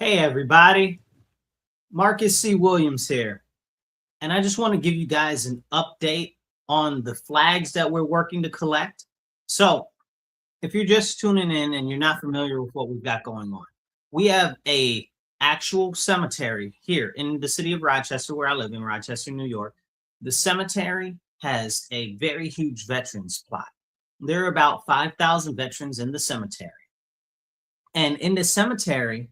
Hey everybody, Marcus C. Williams here, and I just want to give you guys an update on the flags that we're working to collect. So, if you're just tuning in and you're not familiar with what we've got going on, we have a actual cemetery here in the city of Rochester, where I live in Rochester, New York. The cemetery has a very huge veterans plot. There are about 5,000 veterans in the cemetery, and in the cemetery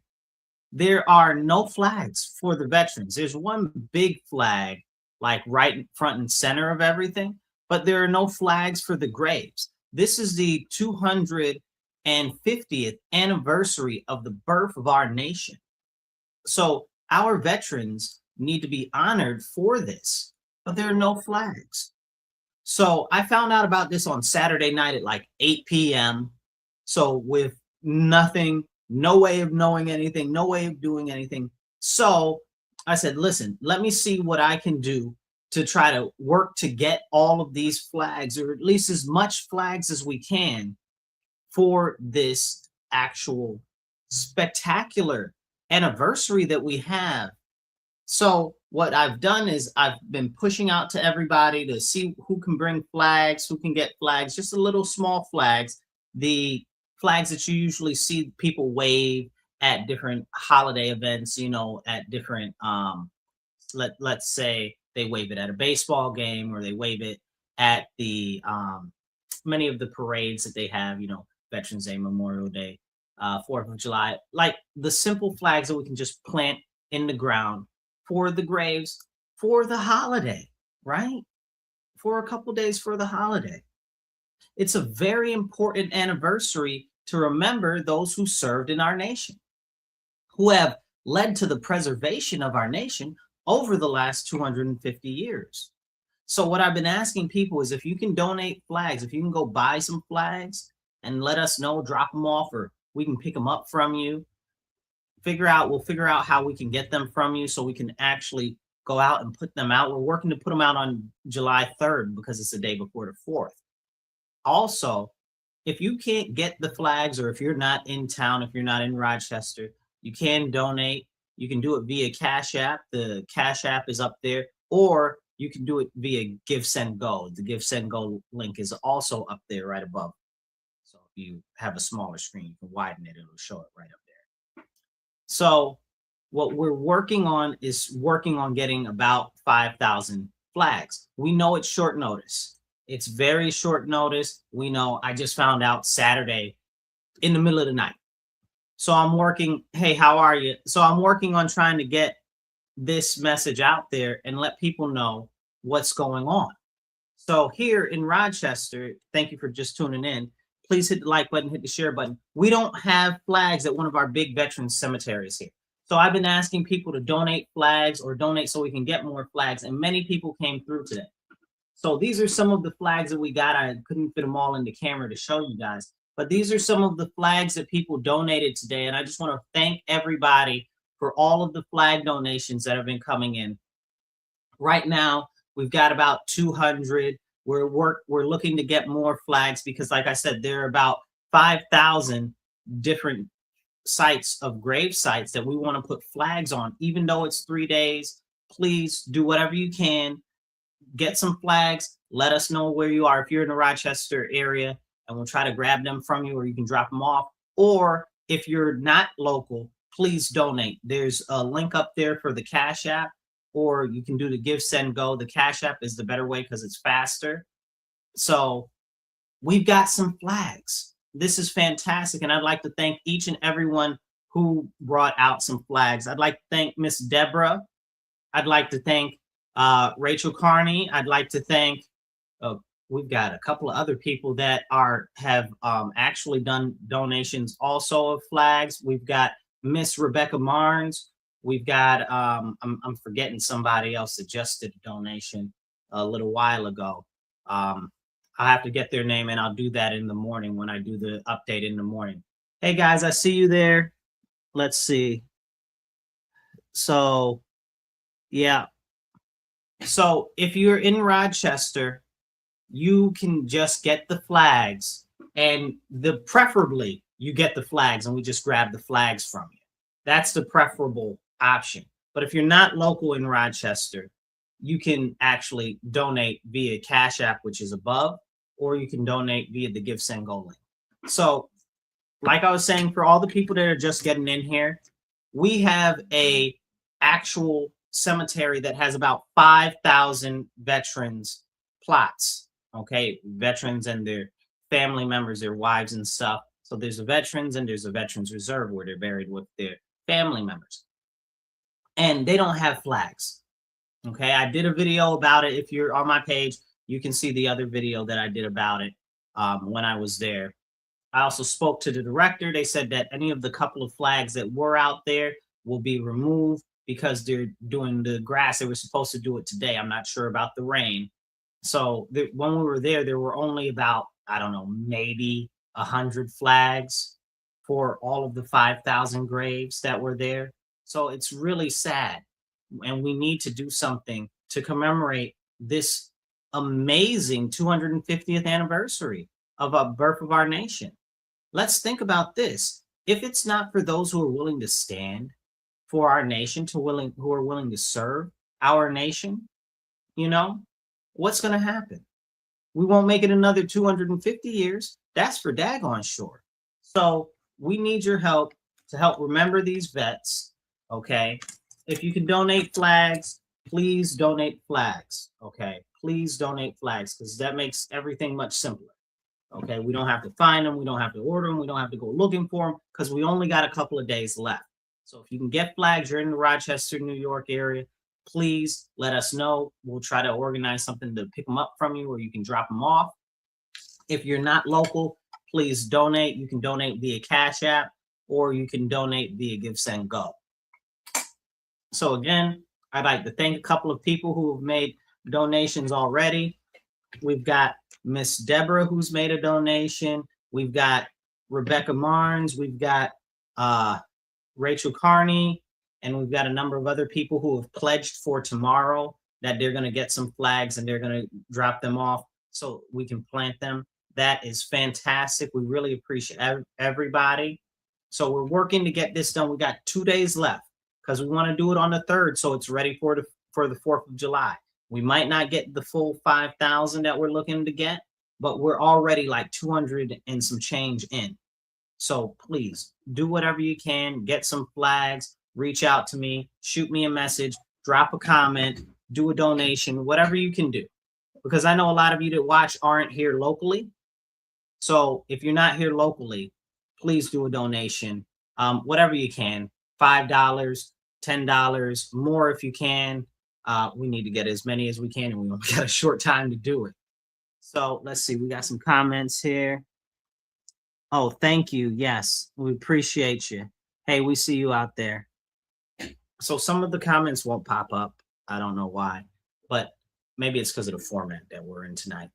there are no flags for the veterans. There's one big flag, like right in front and center of everything, but there are no flags for the graves. This is the 250th anniversary of the birth of our nation. So our veterans need to be honored for this, but there are no flags. So I found out about this on Saturday night at like 8 p.m. So with nothing, no way of knowing anything, no way of doing anything. So I said, listen, let me see what I can do to try to work to get all of these flags, or at least as much flags as we can, for this actual spectacular anniversary that we have. So what I've done is I've been pushing out to everybody to see who can bring flags, who can get flags, just a little small flags, the flags that you usually see people wave at different holiday events, at different let's say they wave it at a baseball game, or they wave it at the many of the parades that they have, Veterans Day, Memorial Day, 4th of July, like the simple flags that we can just plant in the ground for the graves, for the holiday, right? For a couple days for the holiday. It's a very important anniversary to remember those who served in our nation, who have led to the preservation of our nation over the last 250 years. So what I've been asking people is, if you can donate flags, if you can go buy some flags and let us know, drop them off, or we can pick them up from you. We'll figure out how we can get them from you so we can actually go out and put them out. We're working to put them out on July 3rd because it's the day before the 4th. Also, if you can't get the flags, or if you're not in town, if you're not in Rochester, you can donate. You can do it via Cashapp. The Cashapp is up there, or you can do it via Give, Send, Go. The Give, Send, Go link is also up there right above. So if you have a smaller screen, you can widen it. It'll show it right up there. So what we're working on is getting about 5,000 flags. We know it's short notice. It's very short notice. We know. I just found out Saturday in the middle of the night. So I'm working. Hey, how are you? So I'm working on trying to get this message out there and let people know what's going on. So here in Rochester, thank you for just tuning in. Please hit the like button, hit the share button. We don't have flags at one of our big veterans cemeteries here. So I've been asking people to donate flags, or donate so we can get more flags. And many people came through today. So these are some of the flags that we got. I couldn't fit them all in the camera to show you guys, but these are some of the flags that people donated today. And I just want to thank everybody for all of the flag donations that have been coming in. Right now, we've got about 200. We're looking to get more flags because, like I said, there are about 5,000 different sites of grave sites that we want to put flags on. Even though it's 3 days, please do whatever you can. Get some flags. Let us know where you are. If you're in the Rochester area, and we'll try to grab them from you, or you can drop them off. Or if you're not local, please donate. There's a link up there for the Cash App, or you can do the Give, Send, Go. The Cash App is the better way because it's faster. So we've got some flags. This is fantastic. And I'd like to thank each and everyone who brought out some flags. I'd like to thank Miss Deborah. I'd like to thank Rachel Carney. I'd like to thank, we've got a couple of other people that have actually done donations also of flags. We've got Miss Rebecca Marnes. We've got, I'm forgetting somebody else that just did a donation a little while ago. I'll have to get their name, and I'll do that in the morning when I do the update in the morning. Hey guys, I see you there. Let's see. So, yeah. So if you're in Rochester, you can just get the flags, and preferably you get the flags and we just grab the flags from you. That's the preferable option. But if you're not local in Rochester, you can actually donate via Cash App, which is above, or you can donate via the Give Send Go link. So, like I was saying, for all the people that are just getting in here, we have a actual cemetery that has about 5,000 veterans plots. Okay, veterans and their family members, their wives and stuff. So there's a veterans and there's a veterans reserve where they're buried with their family members, and they don't have flags. Okay, I did a video about it. If you're on my page, you can see the other video that I did about it when I was there. I also spoke to the director. They said that any of the couple of flags that were out there will be removed because they're doing the grass. They were supposed to do it today. I'm not sure about the rain. So when we were there were only about, I don't know, maybe 100 flags for all of the 5,000 graves that were there. So it's really sad. And we need to do something to commemorate this amazing 250th anniversary of a birth of our nation. Let's think about this. If it's not for those who are willing to stand for our nation, who are willing to serve our nation, what's going to happen? We won't make it another 250 years. That's for daggone sure. So we need your help to help remember these vets. Okay. If you can donate flags, please donate flags. Okay. Please donate flags because that makes everything much simpler. Okay. We don't have to find them. We don't have to order them. We don't have to go looking for them because we only got a couple of days left. So if you can get flags, you're in the Rochester, New York area, please let us know. We'll try to organize something to pick them up from you, or you can drop them off. If you're not local, please donate. You can donate via Cash App, or you can donate via Give Send Go. So again, I'd like to thank a couple of people who have made donations already. We've got Miss Deborah who's made a donation. We've got Rebecca Marnes. We've got Rachel Carney, and we've got a number of other people who have pledged for tomorrow that they're going to get some flags and they're going to drop them off so we can plant them. That is fantastic. We really appreciate everybody. So we're working to get this done. We got 2 days left because we want to do it on the 3rd so it's ready for the 4th of July. We might not get the full 5,000 that we're looking to get, but we're already like 200 and some change in. So please do whatever you can, get some flags, reach out to me, shoot me a message, drop a comment, do a donation, whatever you can do. Because I know a lot of you that watch aren't here locally. So if you're not here locally, please do a donation, whatever you can, $5, $10, more if you can. We need to get as many as we can, and we only got a short time to do it. So let's see, we got some comments here. Oh, thank you. Yes, we appreciate you. Hey, we see you out there. So some of the comments won't pop up. I don't know why, but maybe it's because of the format that we're in tonight.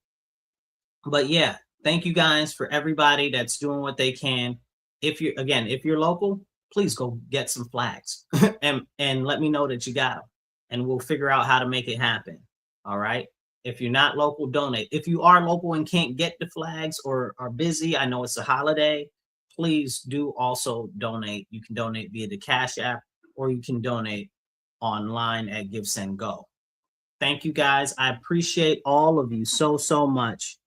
But yeah, thank you guys for everybody that's doing what they can. If you're local, please go get some flags and let me know that you got them, and we'll figure out how to make it happen. All right. If you're not local, donate. If you are local and can't get the flags or are busy, I know it's a holiday, please do also donate. You can donate via the Cash App, or you can donate online at Give Send Go. Thank you guys. I appreciate all of you so much.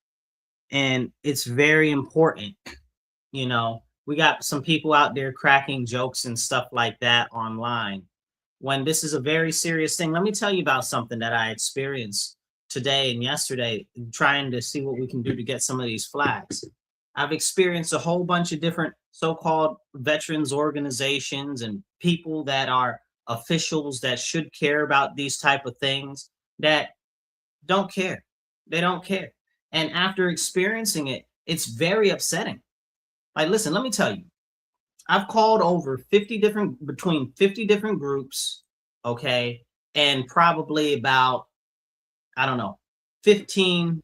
And it's very important. We got some people out there cracking jokes and stuff like that online when this is a very serious thing. Let me tell you about something that I experienced today and yesterday, trying to see what we can do to get some of these flags. I've experienced a whole bunch of different so-called veterans organizations and people that are officials that should care about these type of things that don't care. They don't care. And after experiencing it, it's very upsetting. Like, listen, let me tell you, I've called over between 50 different groups, okay, and probably about, I don't know, 15,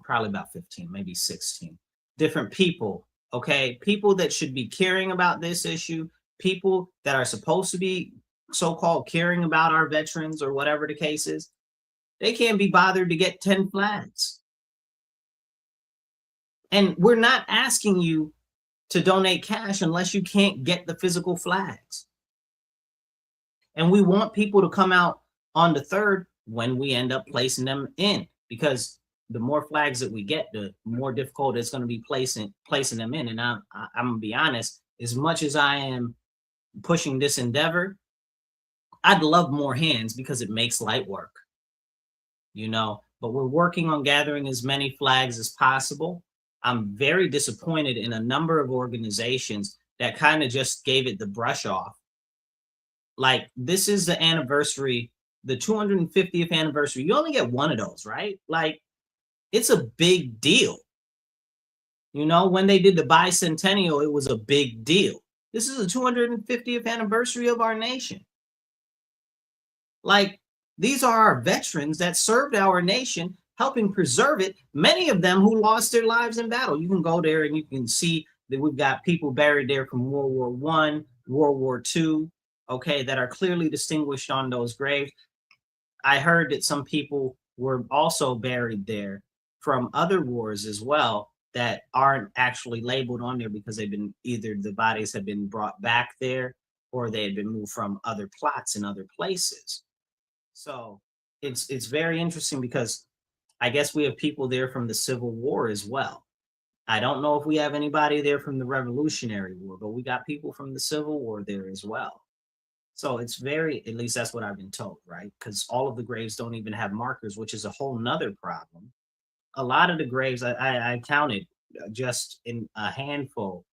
probably about 15, maybe 16 different people, okay? People that should be caring about this issue, people that are supposed to be so-called caring about our veterans or whatever the case is. They can't be bothered to get 10 flags. And we're not asking you to donate cash unless you can't get the physical flags. And we want people to come out on the 3rd when we end up placing them in, because the more flags that we get, the more difficult it's going to be placing them in. And I'm gonna be honest, as much as I am pushing this endeavor, I'd love more hands because it makes light work, but we're working on gathering as many flags as possible. I'm very disappointed in a number of organizations that kind of just gave it the brush off. Like, this is the anniversary, the 250th anniversary. You only get one of those, right? Like, it's a big deal. When they did the bicentennial, it was a big deal. This is the 250th anniversary of our nation. Like, these are our veterans that served our nation, helping preserve it. Many of them who lost their lives in battle. You can go there and you can see that we've got people buried there from World War I, World War II, okay, that are clearly distinguished on those graves. I heard that some people were also buried there from other wars as well that aren't actually labeled on there because they've been, either the bodies have been brought back there or they had been moved from other plots in other places. So it's very interesting because I guess we have people there from the Civil War as well. I don't know if we have anybody there from the Revolutionary War, but we got people from the Civil War there as well. So it's very, at least that's what I've been told, right? Because all of the graves don't even have markers, which is a whole nother problem. A lot of the graves I counted just in a handful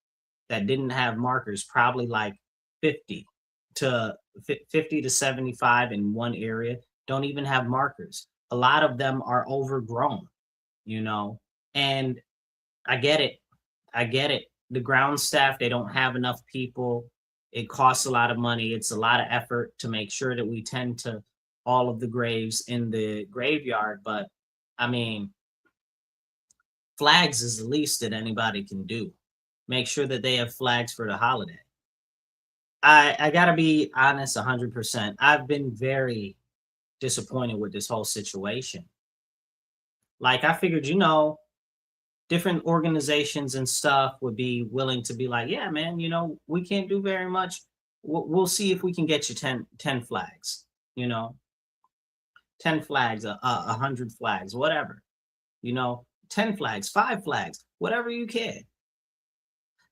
that didn't have markers, probably like 50 to 50 to 75 in one area don't even have markers. A lot of them are overgrown, and I get it. I get it. The ground staff, they don't have enough people. It costs a lot of money. It's a lot of effort to make sure that we tend to all of the graves in the graveyard. But I mean, flags is the least that anybody can do. Make sure that they have flags for the holiday. I gotta be honest, 100%. I've been very disappointed with this whole situation. Like, I figured, different organizations and stuff would be willing to be like, yeah, man, we can't do very much. We'll see if we can get you 10 flags, 10 flags, 100 flags, whatever, 10 flags, 5 flags, whatever you can.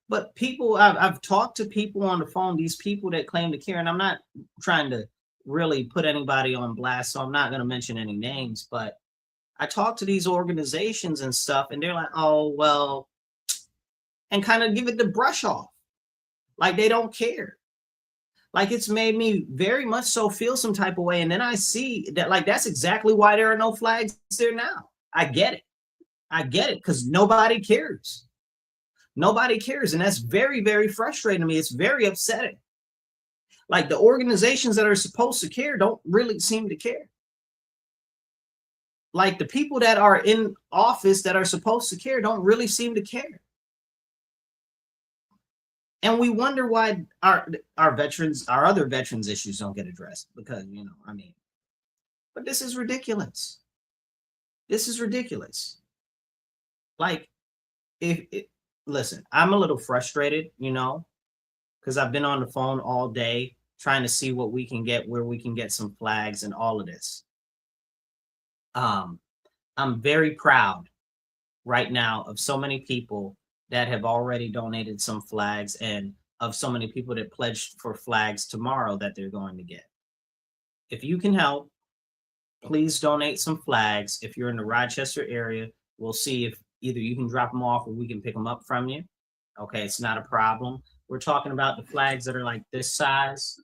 But people, I've talked to people on the phone, these people that claim to care, and I'm not trying to really put anybody on blast, so I'm not going to mention any names, but I talk to these organizations and stuff, and they're like, oh, well, and kind of give it the brush off. Like, they don't care. Like, it's made me very much so feel some type of way. And then I see that, like, that's exactly why there are no flags there now. I get it. I get it, because nobody cares. Nobody cares. And that's very, very frustrating to me. It's very upsetting. Like, the organizations that are supposed to care don't really seem to care. Like, the people that are in office that are supposed to care don't really seem to care. And we wonder why our veterans, our other veterans issues don't get addressed because, but this is ridiculous. This is ridiculous. Like, listen, I'm a little frustrated, because I've been on the phone all day trying to see what we can get, where we can get some flags and all of this. I'm very proud right now of so many people that have already donated some flags and of so many people that pledged for flags tomorrow that they're going to get. If you can help, please donate some flags. If you're in the Rochester area, we'll see if either you can drop them off or we can pick them up from you. Okay, it's not a problem. We're talking about the flags that are like this size.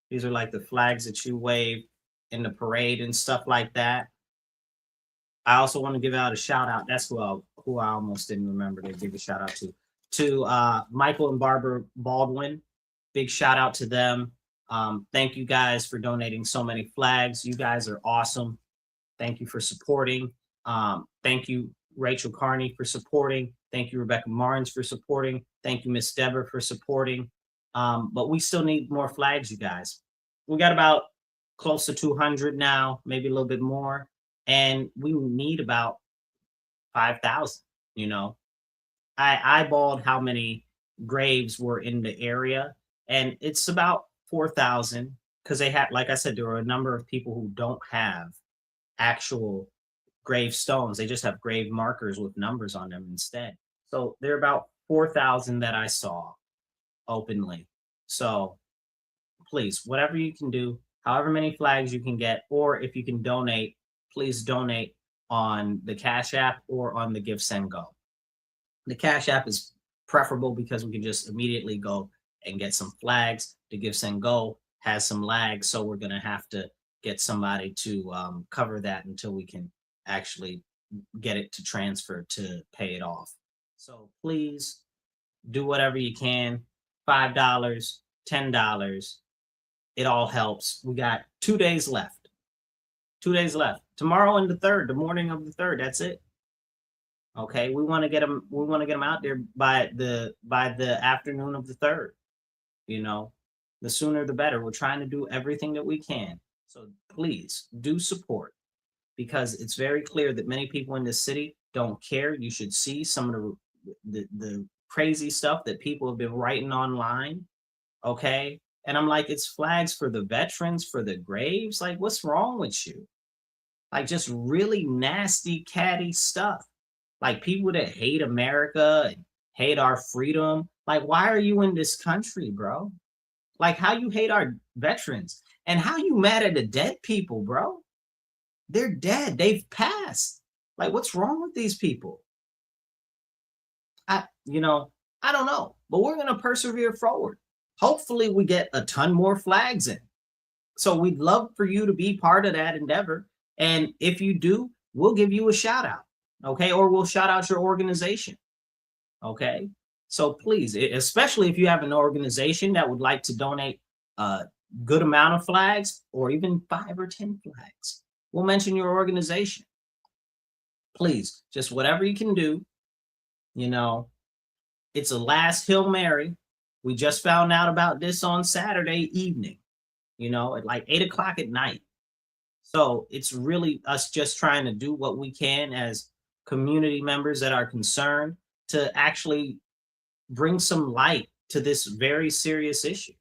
These are like the flags that you wave in the parade and stuff like that. I also want to give out a shout out. That's who I almost didn't remember to give a shout out to Michael and Barbara Baldwin. Big shout out to them. Thank you guys for donating so many flags. You guys are awesome. Thank you for supporting. Thank you, Rachel Carney, for supporting. Thank you, Rebecca Martins, for supporting. Thank you, Miss Deborah, for supporting. But we still need more flags, you guys. We got about close to 200 now, maybe a little bit more. And we need about 5,000, I eyeballed how many graves were in the area, and it's about 4,000 because they had, like I said, there were a number of people who don't have actual gravestones. They just have grave markers with numbers on them instead. So there are about 4,000 that I saw openly. So please, whatever you can do, however many flags you can get, or if you can donate, please donate on the Cash App or on the Give Send Go. The Cash App is preferable because we can just immediately go and get some flags. The Give Send Go has some lags, so we're going to have to get somebody to cover that until we can actually get it to transfer to pay it off. So please do whatever you can. $5, $10. It all helps. We got 2 days left. 2 days left. Tomorrow and the 3rd, the morning of the 3rd. That's it. Okay, we want to get them. We want to get them out there by the afternoon of the 3rd. You know, the sooner the better. We're trying to do everything that we can. So please do support, because it's very clear that many people in this city don't care. You should see some of the crazy stuff that people have been writing online. Okay, and I'm like, it's flags for the veterans, for the graves. Like, what's wrong with you? Like, just really nasty, catty stuff. Like, people that hate America and hate our freedom. Like, why are you in this country, bro? Like, how you hate our veterans and how you mad at the dead people, bro? They're dead. They've passed. Like, what's wrong with these people? I don't know, but we're going to persevere forward. Hopefully we get a ton more flags in. So we'd love for you to be part of that endeavor. And if you do, we'll give you a shout out. Okay. Or we'll shout out your organization. Okay. So please, especially if you have an organization that would like to donate a good amount of flags, or even 5 or 10 flags, we'll mention your organization. Please, just whatever you can do. It's a last Hail Mary. We just found out about this on Saturday evening, at like 8 o'clock at night. So it's really us just trying to do what we can as community members that are concerned to actually bring some light to this very serious issue.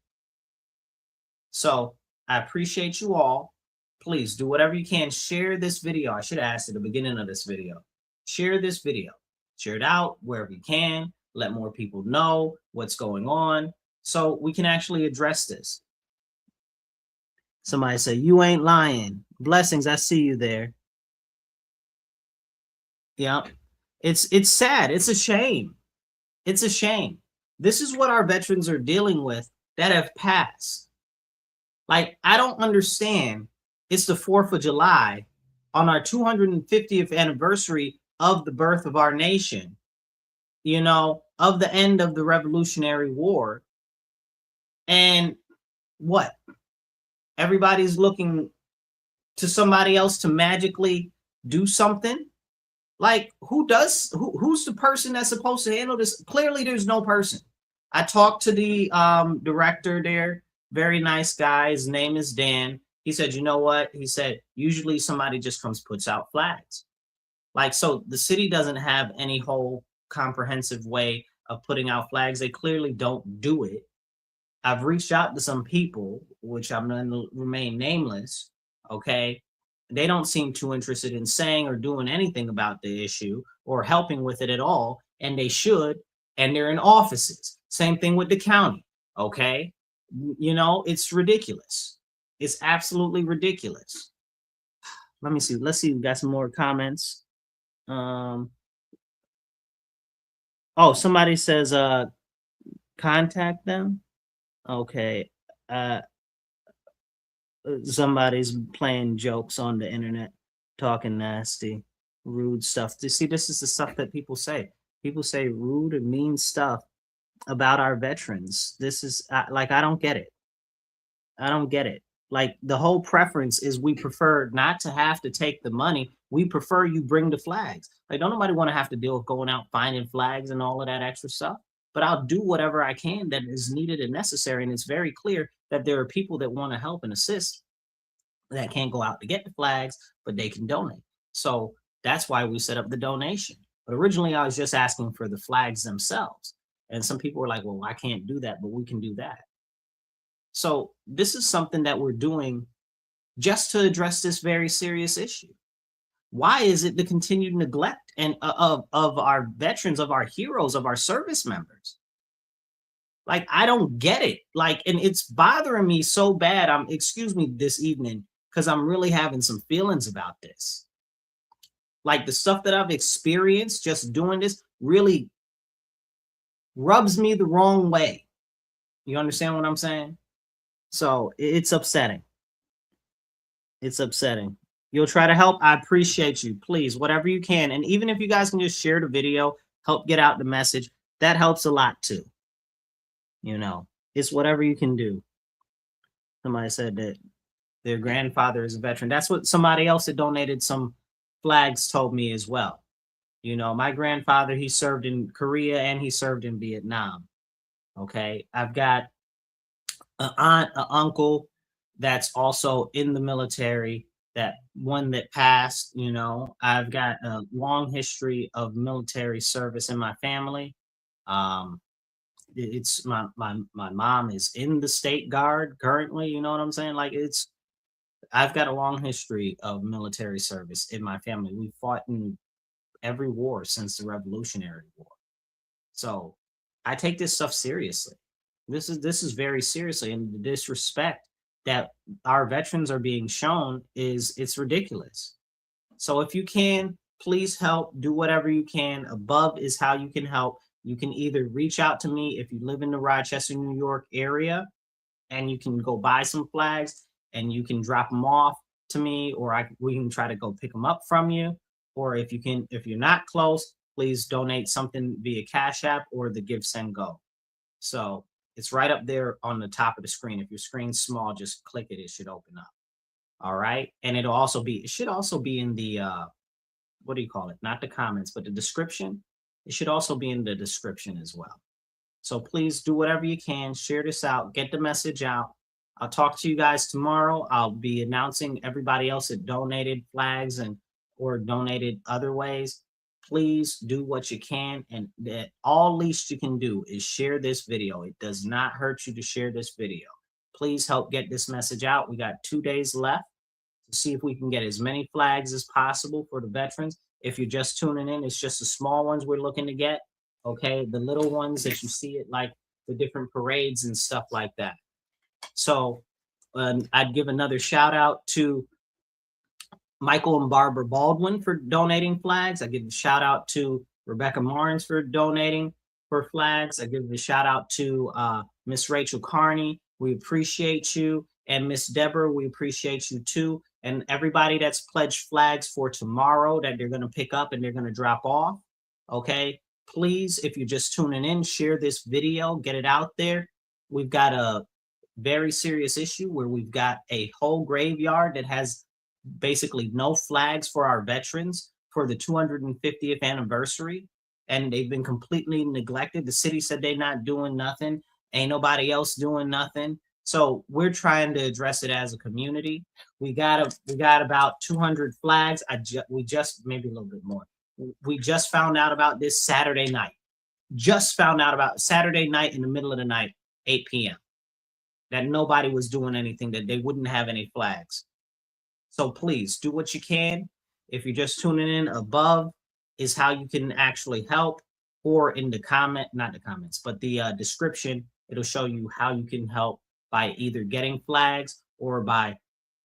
So I appreciate you all. Please do whatever you can. Share this video. I should have asked at the beginning of this video. Share this video. Share it out wherever you can. Let more people know what's going on so we can actually address this. Somebody say, you ain't lying. Blessings, I see you there. Yeah, it's sad. It's a shame. It's a shame. This is what our veterans are dealing with that have passed. Like, I don't understand. It's the 4th of July on our 250th anniversary of the birth of our nation, of the end of the Revolutionary War. And what? Everybody's looking to somebody else to magically do something. Like, who's the person that's supposed to handle this? Clearly, there's no person. I talked to the director there, very nice guy. His name is Dan. He said, you know what? He said, usually somebody just comes, puts out flags. Like, so the city doesn't have any whole comprehensive way of putting out flags. They clearly don't do it. I've reached out to some people, which I'm going to remain nameless. Okay. They don't seem too interested in saying or doing anything about the issue or helping with it at all. And they should. And they're in offices. Same thing with the county. Okay. It's ridiculous. It's absolutely ridiculous. Let me see. Let's see. We got some more comments. Somebody says, contact them. Okay. Somebody's playing jokes on the internet, talking nasty, rude stuff. You see, this is the stuff that people say. People say rude and mean stuff about our veterans. This is I don't get it. I don't get it. Like, the whole preference is we prefer not to have to take the money. We prefer you bring the flags. Like, don't nobody want to have to deal with going out finding flags and all of that extra stuff. But I'll do whatever I can that is needed and necessary. And it's very clear that there are people that want to help and assist that can't go out to get the flags, but they can donate. So that's why we set up the donation. But originally I was just asking for the flags themselves. And some people were like, well, I can't do that, but we can do that. So this is something that we're doing just to address this very serious issue. Why is it the continued neglect and of our veterans, of our heroes, of our service members? Like, I don't get it. Like, and it's bothering me so bad. Excuse me this evening, because I'm really having some feelings about this. Like, the stuff that I've experienced just doing this really rubs me the wrong way. You understand what I'm saying? So it's upsetting. It's upsetting. You'll try to help. I appreciate you. Please, whatever you can. And even if you guys can just share the video, help get out the message, that helps a lot too. You know, it's whatever you can do. Somebody said that their grandfather is a veteran. That's what somebody else that donated some flags told me as well. You know, my grandfather, he served in Korea and he served in Vietnam. Okay. I've got an aunt, an uncle that's also in the military, that one that passed. You know, I've got a long history of military service in my family. Um, it's my mom is in the state guard currently, you know what I'm saying? Like, it's I've got a long history of military service in my family. We fought in every war since the Revolutionary War. So I take this stuff seriously. This is very seriously, and the disrespect that our veterans are being shown is it's ridiculous. So if you can, please help, do whatever you can. Above is how you can help. You can either reach out to me if you live in the Rochester, New York area, and you can go buy some flags and you can drop them off to me, or we can try to go pick them up from you. Or if you're not close, please donate something via Cash App or the Give Send Go. So it's right up there on the top of the screen. If your screen's small, just click it. It should open up. All right. And it should also be in the, what do you call it? Not the comments, but the description. It should also be in the description as well. So please do whatever you can. Share this out. Get the message out. I'll talk to you guys tomorrow. I'll be announcing everybody else that donated flags and or donated other ways. Please do what you can. And the all least you can do is share this video. It does not hurt you to share this video. Please help get this message out. We got 2 days left to see if we can get as many flags as possible for the veterans. If you're just tuning in, it's just the small ones we're looking to get. Okay, the little ones that you see at like the different parades and stuff like that. So I'd give another shout out to Michael and Barbara Baldwin for donating flags. I give a shout out to Rebecca Marnes for donating for flags. I give a shout out to Miss Rachel Carney. We appreciate you. And Miss Deborah, we appreciate you too. And everybody that's pledged flags for tomorrow that they're going to pick up and they're going to drop off. Okay. Please, if you're just tuning in, share this video, get it out there. We've got a very serious issue where we've got a whole graveyard that has basically no flags for our veterans for the 250th anniversary. And they've been completely neglected. The city said they're not doing nothing. Ain't nobody else doing nothing. So we're trying to address it as a community. We got about 200 flags. We just maybe a little bit more. We just found out about this Saturday night. Just found out about Saturday night in the middle of the night, 8 p.m. That nobody was doing anything, that they wouldn't have any flags. So please do what you can. If you're just tuning in, above is how you can actually help, or in the comment, not the comments, but the description, it'll show you how you can help by either getting flags or by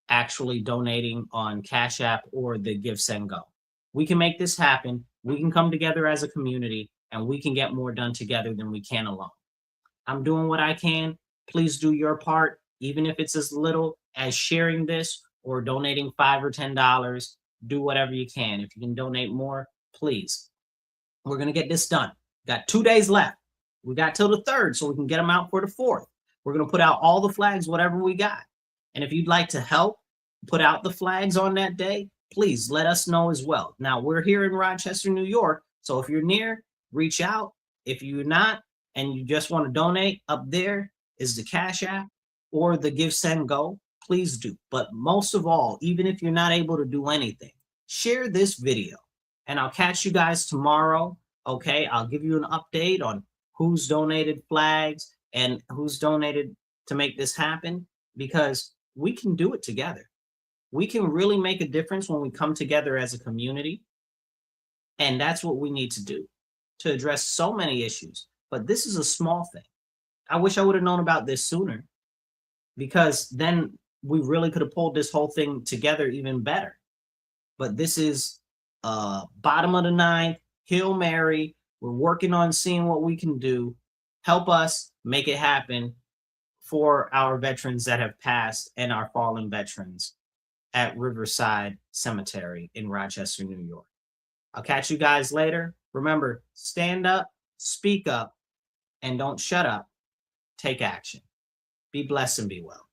actually donating on Cash App or the Give Send Go. We can make this happen. We can come together as a community and we can get more done together than we can alone. I'm doing what I can. Please do your part, even if it's as little as sharing this or donating $5 or $10. Do whatever you can. If you can donate more, please. We're going to get this done. Got 2 days left. We got till the 3rd, so we can get them out for the 4th. We're going to put out all the flags, whatever we got. And if you'd like to help put out the flags on that day, please let us know as well. Now, we're here in Rochester, New York, so if you're near, reach out. If you're not and you just want to donate, up there is the Cash App or the Give Send Go. Please do. But most of all, even if you're not able to do anything, share this video. And I'll catch you guys tomorrow. Okay, I'll give you an update on who's donated flags and who's donated to make this happen because we can do it together. We can really make a difference when we come together as a community. And that's what we need to do to address so many issues. But this is a small thing. I wish I would have known about this sooner because then we really could have pulled this whole thing together even better. But this is bottom of the ninth, Hail Mary. We're working on seeing what we can do. Help us make it happen for our veterans that have passed and our fallen veterans at Riverside Cemetery in Rochester, New York. I'll catch you guys later. Remember, stand up, speak up, and don't shut up. Take action. Be blessed and be well.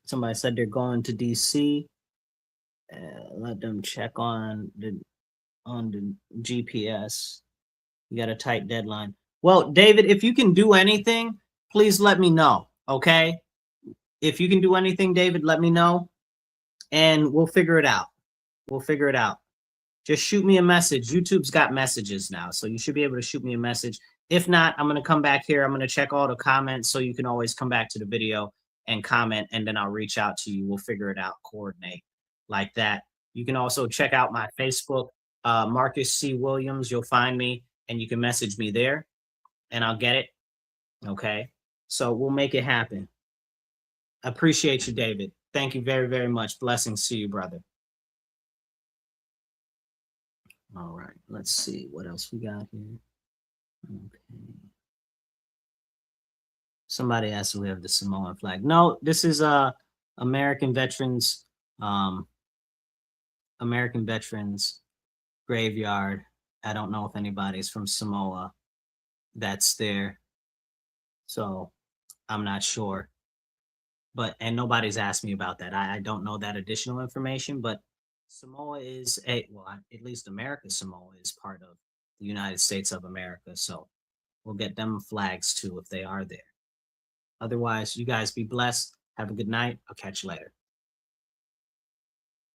Somebody said they're going to DC. Let them check on the GPS. You got a tight deadline. Well, David, if you can do anything, please let me know. Okay. If you can do anything, David, let me know and we'll figure it out. We'll figure it out. Just shoot me a message. YouTube's got messages now, so you should be able to shoot me a message. If not, I'm going to come back here. I'm going to check all the comments, so you can always come back to the video and comment, and then I'll reach out to you. We'll figure it out, coordinate like that. You can also check out my Facebook, Marcus C. Williams. You'll find me, and you can message me there, and I'll get it. Okay? So we'll make it happen. Appreciate you, David. Thank you very, very much. Blessings to you, brother. All right, let's see what else we got here. Okay. Somebody asked if we have the Samoan flag. No, this is American Veterans Graveyard. I don't know if anybody's from Samoa that's there. So I'm not sure. And nobody's asked me about that. I don't know that additional information, but Samoa is at least America Samoa is part of the United States of America. So we'll get them flags too if they are there. Otherwise, you guys be blessed. Have a good night. I'll catch you later.